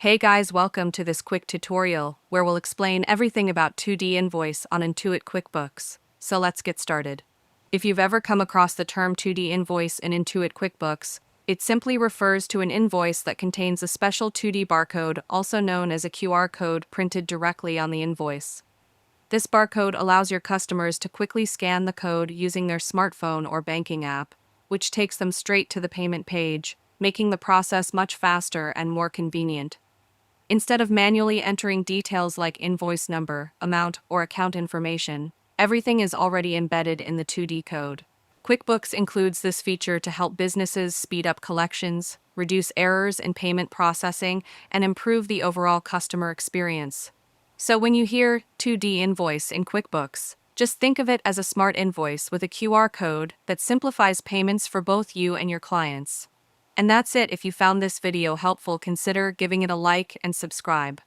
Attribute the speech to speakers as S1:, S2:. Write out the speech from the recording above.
S1: Hey guys, welcome to this quick tutorial where we'll explain everything about 2D invoice on Intuit QuickBooks. So let's get started. If you've ever come across the term 2D invoice in Intuit QuickBooks, it simply refers to an invoice that contains a special 2D barcode, also known as a QR code, printed directly on the invoice. This barcode allows your customers to quickly scan the code using their smartphone or banking app, which takes them straight to the payment page, making the process much faster and more convenient. Instead of manually entering details like invoice number, amount, or account information, everything is already embedded in the 2D code. QuickBooks includes this feature to help businesses speed up collections, reduce errors in payment processing, and improve the overall customer experience. So when you hear 2D invoice in QuickBooks, just think of it as a smart invoice with a QR code that simplifies payments for both you and your clients. And that's it. If you found this video helpful, consider giving it a like and subscribe.